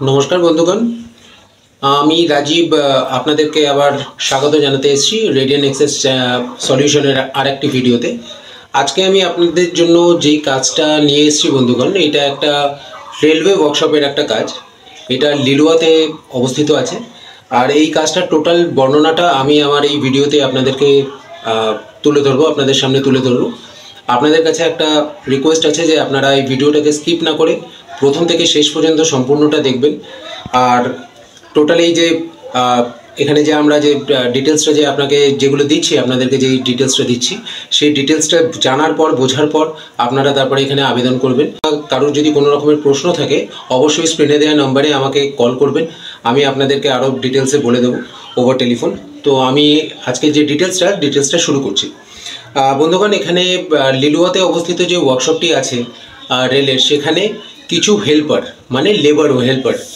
নমস্কার বন্ধুগণ, আমি রাজীব আপনাদেরকে আবার স্বাগত জানাতে এসেছি রেডিয়ান এক্সেস সলিউশনের আরেকটি ভিডিওতে। আজকে আমি আপনাদের জন্য যেই কাজটা নিয়ে এসেছি বন্ধুগণ, এটা একটা রেলওয়ে ওয়ার্কশপের একটা কাজ। এটা লিলুয়াতে অবস্থিত আছে। আর এই কাজটার টোটাল বর্ণনাটা আমি আমার এই ভিডিওতে আপনাদেরকে তুলে ধরবো, আপনাদের সামনে তুলে ধরবো। আপনাদের কাছে একটা রিকোয়েস্ট আছে যে আপনারা এই ভিডিওটাকে স্কিপ না করে প্রথম থেকে শেষ পর্যন্ত সম্পূর্ণটা দেখবেন। আর টোটাল এই যে এখানে যে আমরা যে ডিটেলসটা যে আপনাকে যেগুলো দিচ্ছি, আপনাদেরকে যে ডিটেলসটা দিচ্ছি, সেই ডিটেলসটা জানার পর বোঝার পর আপনারা তারপরে এখানে আবেদন করবেন। কারোর যদি কোনো রকমের প্রশ্ন থাকে অবশ্যই স্ক্রিনে দেওয়া নম্বরে আমাকে কল করবেন, আমি আপনাদেরকে আরও ডিটেলসে বলে দেবো ওভার টেলিফোন। তো আমি আজকে যে ডিটেলসটা শুরু করছি বন্ধুগণ। এখানে লিলুয়াতে অবস্থিত যে ওয়ার্কশপটি আছে রেলের, সেখানে কিছু হেল্পার মানে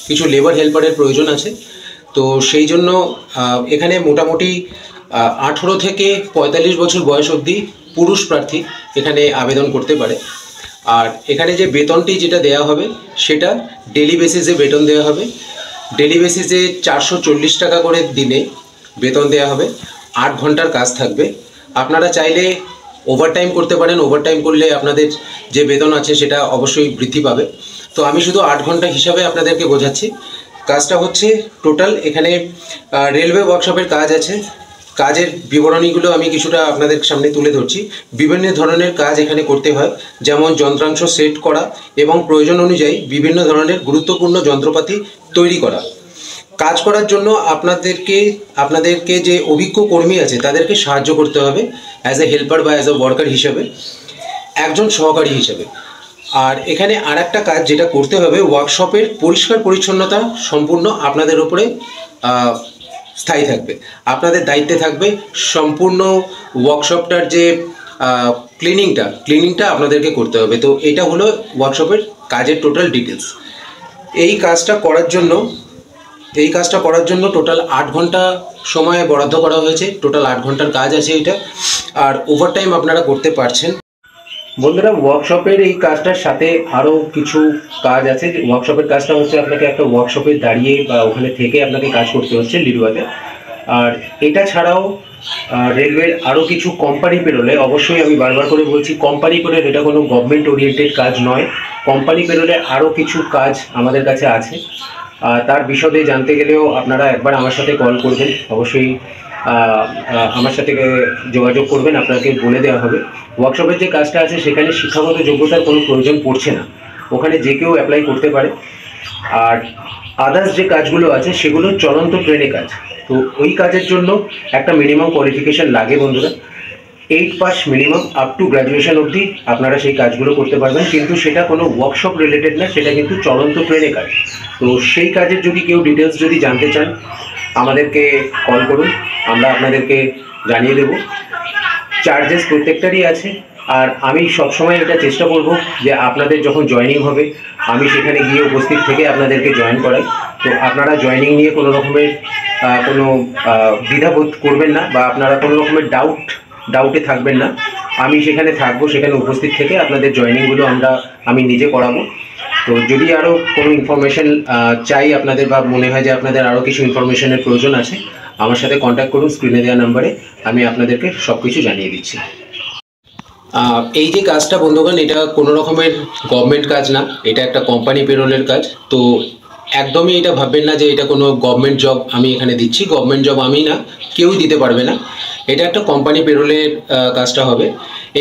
কিছু লেবার হেল্পারের প্রয়োজন আছে। তো সেই জন্য এখানে মোটামুটি 18 থেকে 45 বছর বয়স অবধি পুরুষ প্রার্থী এখানে আবেদন করতে পারে। আর এখানে যে বেতনটি যেটা দেওয়া হবে সেটা ডেলি বেসিসে বেতন দেওয়া হবে। ডেলি বেসিসে 440 টাকা করে দিনে বেতন দেওয়া হবে। 8 ঘন্টার কাজ থাকবে। আপনারা চাইলে ওভারটাইম করতে পারেন। ওভারটাইম করলে আপনাদের যে বেতন আছে সেটা অবশ্যই বৃদ্ধি পাবে। তো আমি শুধু 8 ঘন্টা হিসাবে আপনাদেরকে বোঝাচ্ছি। কাজটা হচ্ছে টোটাল এখানে রেলওয়ে ওয়ার্কশপের কাজ আছে। কাজের বিবরণীগুলো আমি কিছুটা আপনাদের সামনে তুলে ধরছি। বিভিন্ন ধরনের কাজ এখানে করতে হয়, যেমন যন্ত্রাংশ সেট করা এবং প্রয়োজন অনুযায়ী বিভিন্ন ধরনের গুরুত্বপূর্ণ যন্ত্রপাতি তৈরি করা। কাজ করার জন্য আপনাদেরকে যে অভিজ্ঞ কর্মী আছে তাদেরকে সাহায্য করতে হবে অ্যাজ এ হেল্পার বা অ্যাজ এ ওয়ার্কার হিসেবে, একজন সহকারী হিসেবে। আর এখানে আর একটা কাজ যেটা করতে হবে, ওয়ার্কশপের পরিষ্কার পরিচ্ছন্নতা সম্পূর্ণ আপনাদের উপরে স্থায়ী থাকবে। আপনাদের দায়িত্বে থাকবে সম্পূর্ণ ওয়ার্কশপটার যে ক্লিনিংটা আপনাদেরকে করতে হবে। তো এটা হলো ওয়ার্কশপের কাজের টোটাল ডিটেলস। এই কাজটা করার জন্য টোটাল 8 ঘন্টা সময় বরাদ্দ করা হয়েছে। টোটাল 8 ঘন্টার কাজ আছে এটা। আর ওভারটাইম আপনারা করতে পারছেন। বন্ধুরা, ওয়ার্কশপের এই কাজটার সাথে আরও কিছু কাজ আছে। ওয়ার্কশপের কাজটা হচ্ছে আপনাকে একটা ওয়ার্কশপে দাঁড়িয়ে বা ওখানে থেকে আপনাকে কাজ করতে হচ্ছে লিলুয়াতে। আর এটা ছাড়াও রেলওয়ের আরও কিছু কোম্পানি পেরোলে, অবশ্যই আমি বারবার করে বলছি কোম্পানি পেরোল, এটা কোনো গভর্নমেন্ট ওরিয়েন্টেড কাজ নয়। কোম্পানি পেরোলে আরও কিছু কাজ আমাদের কাছে আছে। তার বিশদে জানতে গেলেও আপনারা একবার আমার সাথে কল করবেন, অবশ্যই আমার সাথে যোগাযোগ করবেন, আপনাকে বলে দেওয়া হবে। ওয়ার্কশপের যে কাজটা আছে সেখানে শিক্ষাগত যোগ্যতার কোনো প্রয়োজন পড়ছে না, ওখানে যে কেউ অ্যাপ্লাই করতে পারে। আর আদার্স যে কাজগুলো আছে সেগুলো চলন্ত ট্রেনে কাজ। তো ওই কাজের জন্য একটা মিনিমাম কোয়ালিফিকেশান লাগে বন্ধুরা। 8 pass minimum up to graduation অবধি আপনারা সেই কাজগুলো করতে পারবেন। কিন্তু সেটা কোনো ওয়ার্কশপ রিলেটেড না, সেটা কিন্তু চলন্ত ট্রেনে কাজ। তো সেই কাজের যদি কেউ ডিটেলস যদি জানতে চান আমাদেরকে কল করুন, আমরা আপনাদেরকে জানিয়ে দেব। চার্জেস প্রত্যেকটারই আছে। আর আমি সবসময় এটা চেষ্টা করব যে আপনাদের যখন জয়েনিং হবে আমি সেখানে গিয়ে উপস্থিত থেকে আপনাদেরকে জয়েন করাই। তো আপনারা জয়েনিং নিয়ে কোনো রকমের কোনো দ্বিধাবোধ করবেন না, বা আপনারা কোনো রকমের ডাউটে থাকবেন না। আমি সেখানে থাকবো, সেখানে উপস্থিত থেকে আপনাদের জয়েনিংগুলো আমি নিজে করাবো। তো যদি আরও কোনো ইনফরমেশন চাই আপনাদের, বা মনে হয় যে আপনাদের আরও কিছু ইনফরমেশনের প্রয়োজন আছে, আমার সাথে কন্ট্যাক্ট করুন স্ক্রিনে দেওয়া নাম্বারে, আমি আপনাদেরকে সব কিছু জানিয়ে দিচ্ছি। এই যে কাজটা বন্ধুগণ, এটা কোনো রকমের গভর্নমেন্ট কাজ না, এটা একটা কোম্পানি পেরোলের কাজ। তো একদমই এটা ভাববেন না যে এটা কোনো গভর্নমেন্ট জব আমি এখানে দিচ্ছি। গভর্নমেন্ট জব আমি না, কেউই দিতে পারবে না। এটা একটা কোম্পানি পেরোলের কাজটা হবে।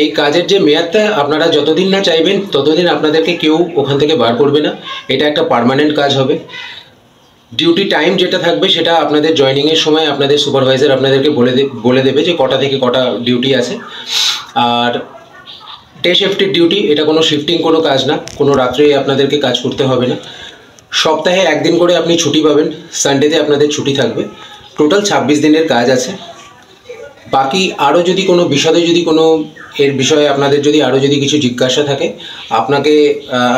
এই কাজের যে মেয়াদটা আপনারা যতদিন না চাইবেন ততদিন আপনাদেরকে কেউ ওখান থেকে বার করবে না। এটা একটা পার্মানেন্ট কাজ হবে। ডিউটি টাইম যেটা থাকবে সেটা আপনাদের জয়েনিংয়ের সময় আপনাদের সুপারভাইজার আপনাদেরকে বলে দেবে যে কটা থেকে কটা ডিউটি আছে। আর ডে শিফটের ডিউটি, এটা কোনো শিফটিং কোনো কাজ না, কোনো রাত্রে আপনাদেরকে কাজ করতে হবে না। সপ্তাহে 1 দিন করে আপনি ছুটি পাবেন, সানডেতে আপনাদের ছুটি থাকবে। টোটাল 26 দিনের কাজ আছে। বাকি আরও যদি কোনো বিশদে যদি কোনো এর বিষয়ে আপনাদের যদি আরও যদি কিছু জিজ্ঞাসা থাকে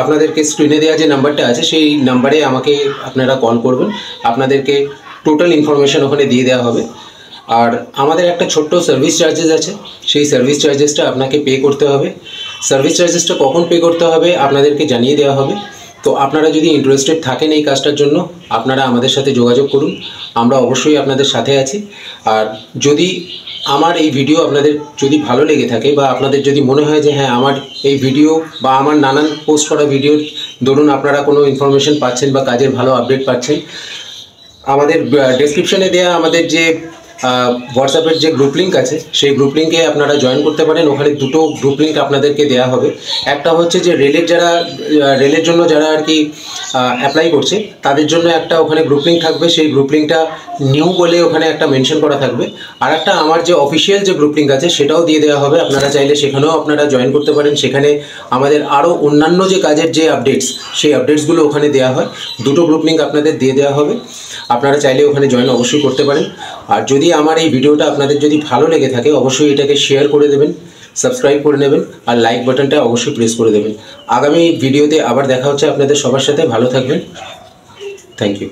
আপনাদেরকে স্ক্রিনে দেওয়া যে নাম্বারটা আছে সেই নাম্বারে আমাকে আপনারা কল করবেন, আপনাদেরকে টোটাল ইনফরমেশান ওখানে দিয়ে দেওয়া হবে। আর আমাদের একটা ছোট্ট সার্ভিস চার্জেস আছে, সেই সার্ভিস চার্জেসটা আপনাকে পে করতে হবে। সার্ভিস চার্জেসটা কখন পে করতে হবে আপনাদেরকে জানিয়ে দেওয়া হবে। তো আপনারা যদি ইন্টারেস্টেড থাকেন এই কাজটার জন্য, আপনারা আমাদের সাথে যোগাযোগ করুন, আমরা অবশ্যই আপনাদের সাথে আছি। আর যদি আমার এই ভিডিও আপনাদের যদি ভালো লেগে থাকে বা আপনাদের যদি মনে হয় যে হ্যাঁ আমার এই ভিডিও বা আমার নানান পোস্ট করা ভিডিওর দরুন আপনারা কোনো ইনফরমেশন পাচ্ছেন বা কাজের ভালো আপডেট পাচ্ছেন, আমাদের ডেসক্রিপশনে দেওয়া আমাদের যে হোয়াটসঅ্যাপের যে গ্রুপ লিঙ্ক আছে সেই গ্রুপ লিঙ্কে আপনারা জয়েন করতে পারেন। ওখানে দুটো গ্রুপ লিঙ্ক আপনাদেরকে দেওয়া হবে। একটা হচ্ছে যে রেলের জন্য যারা আর কি অ্যাপ্লাই করছে তাদের জন্য একটা ওখানে গ্রুপ লিঙ্ক থাকবে, সেই গ্রুপ লিঙ্কটা নিউ বলে ওখানে একটা মেনশন করা থাকবে। আর একটা আমার যে অফিসিয়াল যে গ্রুপ লিঙ্ক আছে সেটাও দিয়ে দেওয়া হবে, আপনারা চাইলে সেখানেও আপনারা জয়েন করতে পারেন। সেখানে আমাদের আরও অন্যান্য যে কাজের যে আপডেটস সেই আপডেটসগুলো ওখানে দেওয়া হয়। দুটো গ্রুপ লিঙ্ক আপনাদের দিয়ে দেওয়া হবে, আপনারা চাইলে ওখানে জয়েন অবশ্যই করতে পারেন। আর যদি আমার এই ভিডিওটা আপনাদের যদি ভালো লেগে থাকে অবশ্যই এটাকে শেয়ার করে দেবেন, সাবস্ক্রাইব করে নেবেন আর লাইক বাটনটা অবশ্যই প্রেস করে দেবেন। আগামী ভিডিওতে আবার দেখা হচ্ছে আপনাদের সবার সাথে। ভালো থাকবেন। Thank you.